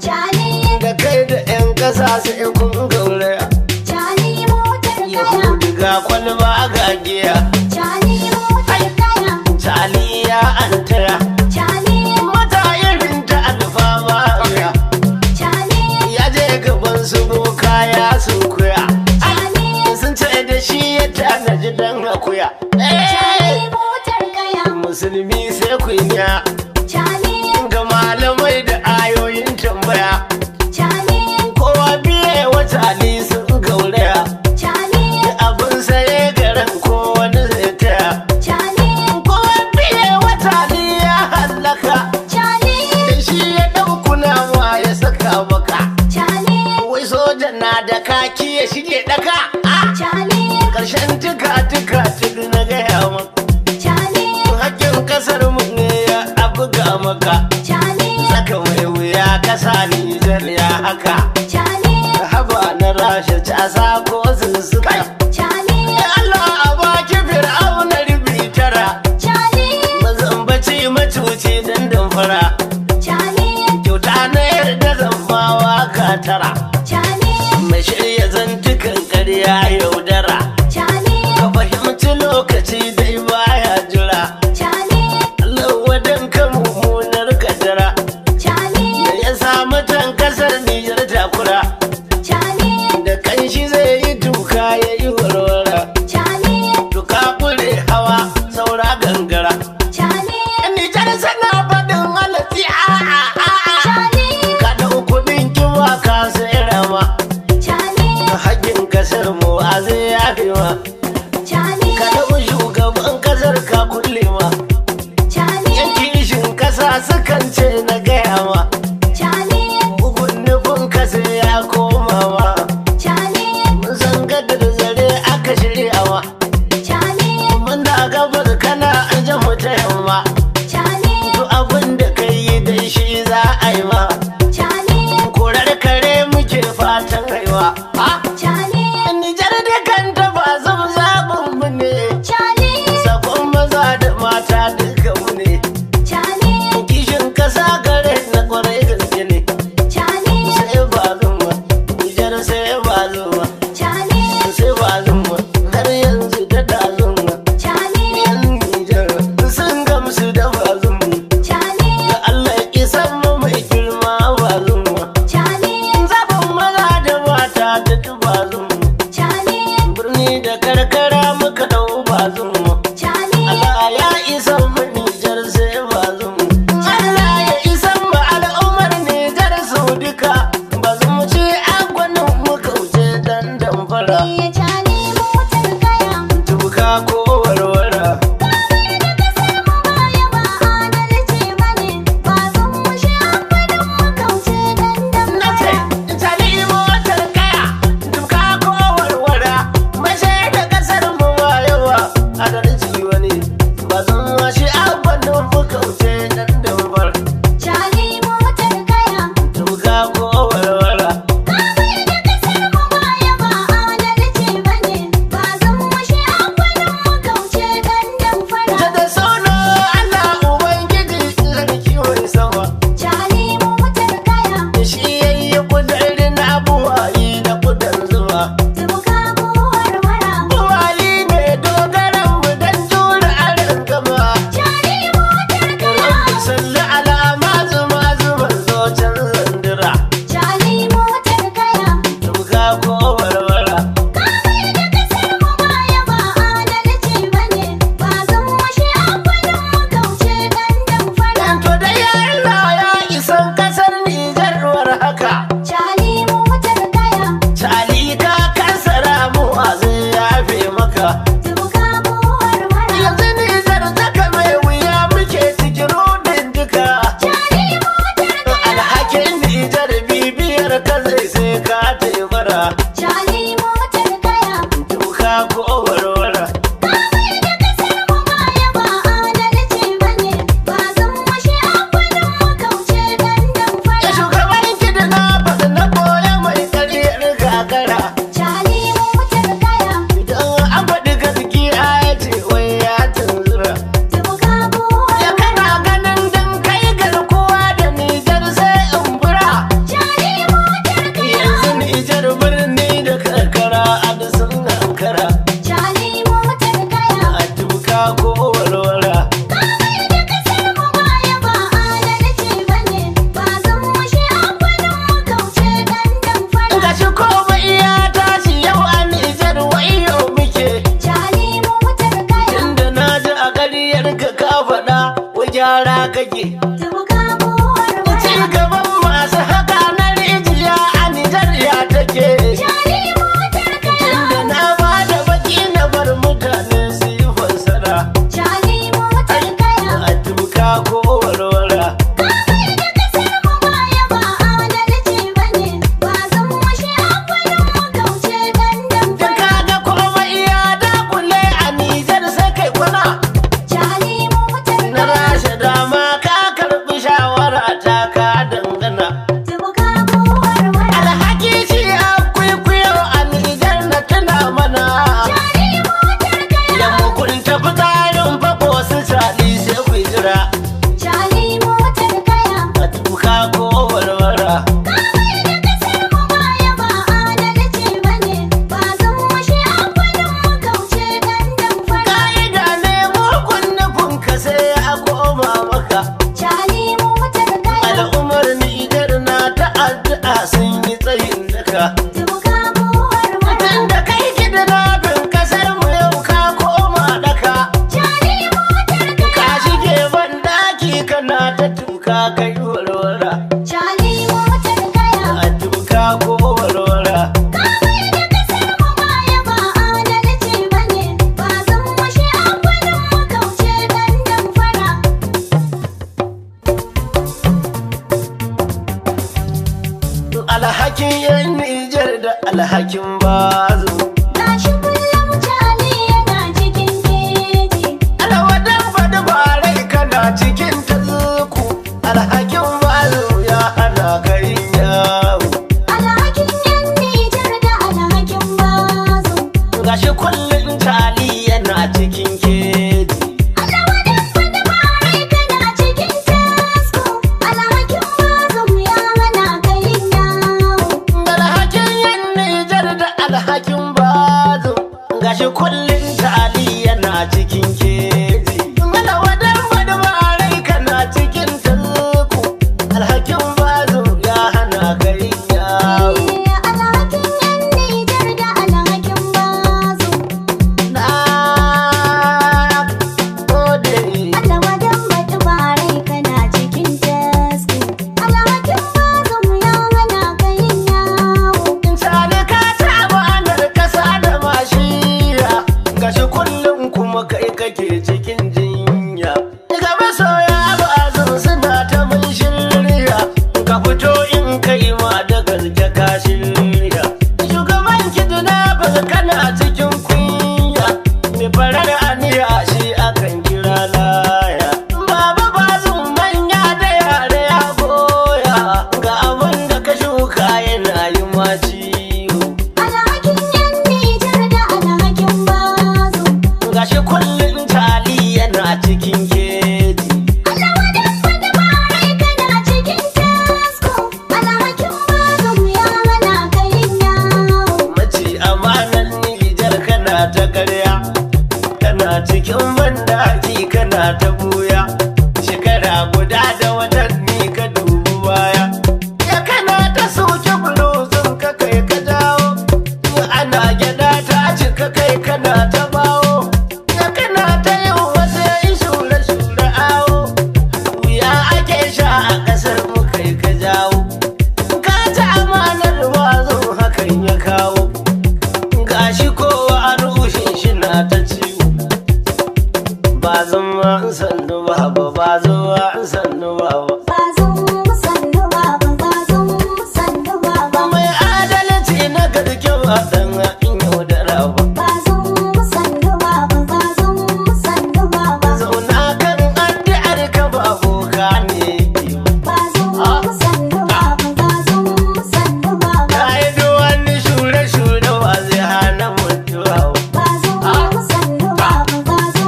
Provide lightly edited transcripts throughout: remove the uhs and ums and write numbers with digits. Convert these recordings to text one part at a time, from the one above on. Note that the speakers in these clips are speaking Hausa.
Cali, da kai da 'yan ƙasa sai kun gauraya. Cali motar kaya, Yahudu ga kwalba ga giya, Cali motar kaya, Cali ya antaya, Cali, mata irin ta alfama ya. Cali, Ya je gaban su boka ya sunkuya, Cali, sun ce da shi ya tanaji dan akuya. Cali motar kaya, Musulmi sai kunya Cali, ga malamai da ayoyin tambaya. Cali, Kowa biye wata ali sun gauraya, Cali, abin saye garin ko wani zai taya. Cali, Kowa biye wata ali ya hallaka, Cali, da shi ya ɗaukuna ma ya saka maka. Cali, Wai soja na da kaki ya shige ɗaka, Cali, ƙarshen tuka na gaya maka. Cali, Hakkin kasar mu ne ya abuga maka, Cali, saka mai wuya kasa Nijar ya haka. Cali, Haba na rasha casa ko sussuka. Cali, Allah a baki fir'auna ribi tara, Cali, mazambaci macuci dan damfara. Cali, Kyauta na yarda zammawa ka tara, Cali, mai shirya zantukan ƙarya yaudara. Cali, Ka fahimci lokaci dai baya jira, Cali, Allah wadan ka mummunar kadara. Cali, Da ya samu tan kasar Nijar takura, Cali, da kanshi zai yi tuka ya yi warwara. Cali, Tuka kure hawa saura gangara. Cali, Nijar sana faɗin halatti a'a. Cali, Ka ɗau kuɗin kiwa ka sai rama, Cali, haƙƙin kasar mu a zai yafi ma. Cali, Ka ɗau shugaban kasar ka kulle ma, Cali, yan kishin kasa sukan ce na gaya ma. Cali, Bugun nufin kasa ya koma ma, Cali, mun san gadar zare aka shirya ma. Cali, Mun da gabar kana an jan mu ta yamma, Cali, duk abin da ka yi dai shi za a yi ma. Cali, Korar kare muke fatan haiwa. Cali, Nijar da kanta ba zan zaɓin mu ne, Cali, sakon maza da mata duka mu ne. Cali, Kishin kasa gare na kwarai gaske ne, Cali, sai ba zuma, Nijar sai ba zuma, Cali, sai ba zuma, har yanzu da da zuma. Cali, Yan Nijar sun gamsu da ba zuma, Cali, da Allah isan mu mai girma gyara kake. Tubuka kowar Ci wara. gaban masu haka na rijiya a Nijar ya take. Jari motar kaya. Da na ba da baki na bar mutane su yi fassara. Jari motar kaya. A tuka ko warwara. Kamar da kasar mu baya ba adalci bane. Ba zan mushe akwai mu kauce dandan Da fara. kaga kuma iya dakule a Nijar sai kai kwana. Jari motar Na kaya. rashe dama ka karɓi shawara ta ka dangana. Tubuka kowar wara. Alhaki shi a kwaikwayo a Nijar na tuna mana. Jari motar kaya. Da mugunta fitarin fako su caɗi sai ku jira. Jari motar kaya. A tuka ko warwara. Kamar da kasar mu baya ba adalci bane. Ba zan mushe akwai mu kauce dandan fara. Ka'ida ne mugun nufin ka sai a koma maka. Jari motar kaya. Al'ummar Nijar na ta addu'a sun yi tsayin daka. Tubuka kowar wara. Tun da kai kidnapping kasar mu yau ka koma daka. Jari motar Ka kaya. shige ban daki kana ta tuka kai warwara. Jari motar kaya. A tuka ko warwara. Kamar da kasar mu baya ba adalci bane. Ba zan mushe akwai mu kauce dandan fara. Alhakin yan Nijar da alhakin bazu. Gashi kullum Jali yana cikin keji. Alwadan fadi barai kana cikin tazuku. Alhakin bazu ya hana kai yawo. Alhakin yan Nijar da alhakin bazo. Gashi kullum tali yana cikin keji. Alwadan fada barai kana cikin tasko. Alhakin bazo ya hana ka yin yawo. Alhakin yan Nijar da alhakin bazu. Gashi kullum tali yana cikin keji. Alwadan fadi barai kana cikin tazuku. Alhakin bazu ya hana kai yawo. Alhakin yan Nijar da alhakin bazo. Na gode. Alwadan fada barai kana cikin tasko. Alhakin bazo ya hana ka yin yawo. Sani ka ta amanar kasa da mashiya. Gashi kullum kuma kai kake cikin jinya. Ga masoya ba zan suna ta mun shirya. Ka fito in kai ma da gaske ka shirya. Shugaban kidnapper kana cikin kunya. Mai farar aniya shi akan kira laya. Baba bazum manya da yare ya goya. Ga abin da ka shuka yana yi ma ciwo. Alhakin yan Nijar da alhakin bazo. Gashi kullum tali yana cikin keji. Alwadan fada barai kana cikin tasko. Alhakin bazo ya hana ka yin yawo. Mace amanan Nijar kana ta karya. Kana cikin bandaki kana ta buya. Shekara guda da watanni ka dubi baya. Ya kana ta soke buluzin ka kai ka dawo. Ana gyada ta cika kai kana ta bawo. Ya kana ta yin wasu yin shure-shure awo. Wuya ake sha a ƙasar mu kai ka jawo. Ka ta amanar wazo hakan ya kawo. Gashi kowa a rushe shi na ta ciwo. Ba zama in sannu ba ba zuwa in sannu ba. Bazo sannu baba, bazo sannu baba. Mai adalci na garke ba dan in yaudara ba. Bazo sannu baba, bazo sannu baba. Zauna kan addu'ar ka ba boka ne. Bazo sannu baba, bazo sannu baba. Ka yi duk wani shure-shure ba zai hana mutuwa ba. Bazo sannu baba, bazo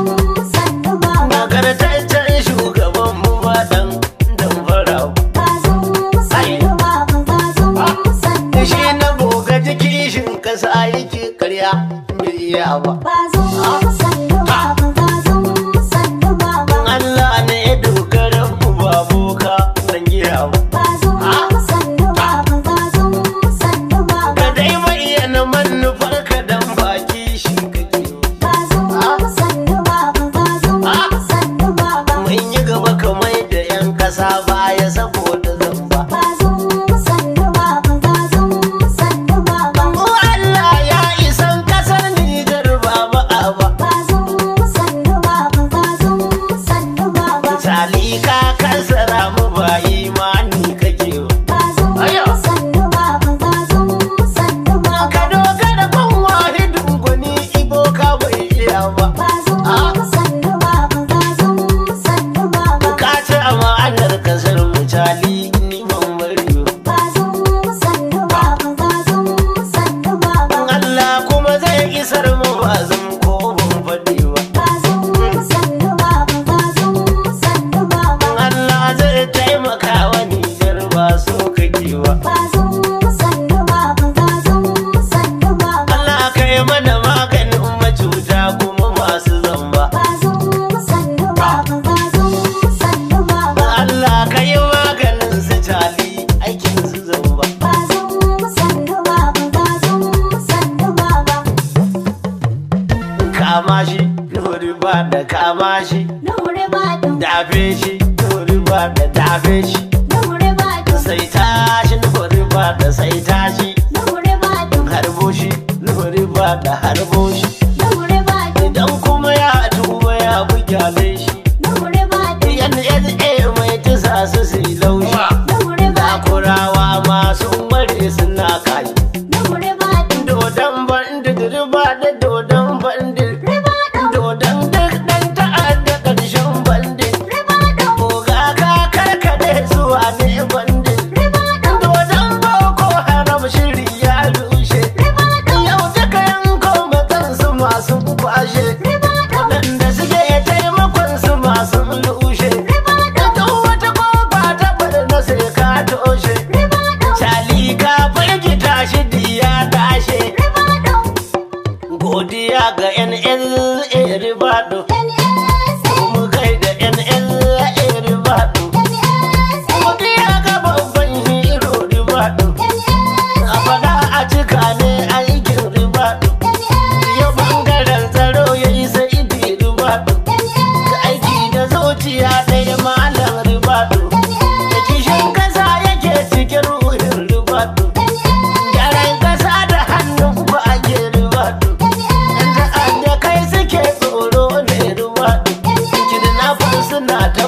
sannu baba. Nagartaccen shugaban mu ba dan damfara ba. Bazo sannu baba, bazo sannu Shi baba. na boga jikishin kasa yake karya bai iya ba. Bazo sannu baba, bazo sannu baba. Allah ne ya dogara mu ba boka dan giya ba. Bazo sannu baba, bazo sannu baba. Ka dai bayyana manufar ka dan baki shi kake. Bazo sannu baba, bazo sannu baba. Mun yi gaba kamar ƙasa baya saboda zamba. Bazum sannu baba, bazum sannu baba. Mu Allah ya isan ƙasar Nijar baba aba. Bazum sannu baba, bazum sannu baba. Talika kasara mu ba imani kake ba. Bazum Ayo. sannu baba, bazum sannu baba. Ka dogara kan wahidin gwani ibo ka bai iya ba. Bazum sannu baba, bazum sannu baba. Ka ci amanar kasar mu cali ni ban bari ba. Bazum sannu baba, bazum sannu baba. Allah kuma zai isar mu ba zan ko ban faɗi ba. Bazum sannu baba, bazum sannu baba. Allah zai taimaka wa Nijar ba so kake ba. Bazum sannu baba, bazum sannu baba. Allah kai mana maganin macuta kuma masu zamba. Bazum sannu baba, bazum sannu baba. Allah kai maganin su cali aikin su zamba. Bazum sannu baba, bazum sannu baba. Kama shi nuri ba da kama shi. Nuri badum, Dafe shi nuri ba da dafe shi. nuri badum, Sai tashi nuri ba da sai tashi. nuri badum, Harbo shi nuri ba da harbo shi. nuri badum, Idan kuma ya tuba ya bugyale shi. nuri badum, Yan mai tisa su su yi laushi. nuri badum, Kurawa masu ware suna kayi. nuri badum, Dodon bandit riba da dodon bandit. ribadum, Dodon duk ɗan ta'adda ƙarshen bandit. ribadum, Oga ka karkade zuwa ne bandit. ribadum, Dodon boko haram shiri ya rushe. ribadum, Yau duka yanko matansu masu kwashe. ribadum, Waɗanda suke taimakon su masu rushe. ribadum, Duk wata kofa ta barna sai ka toshe. ribadum, Cali ka firgita shi diya tashe. ribadum. Godiya ga NLA Ribado. NSA, Mu kai da NLA Ribado. NSA, Godiya ga babban hero Ribado. A faɗa a cika ne aikin Ribado. Yau bangaren tsaro ya yi sai Ribado. Da aiki da zuciya ɗaya malam Ribado. Da kishin kasa yake cikin ruhin Ribado. Gyaran kasa da hannun ku ake Ribado. Da kai suke tsoro ne Ribado. Kidnappers suna ta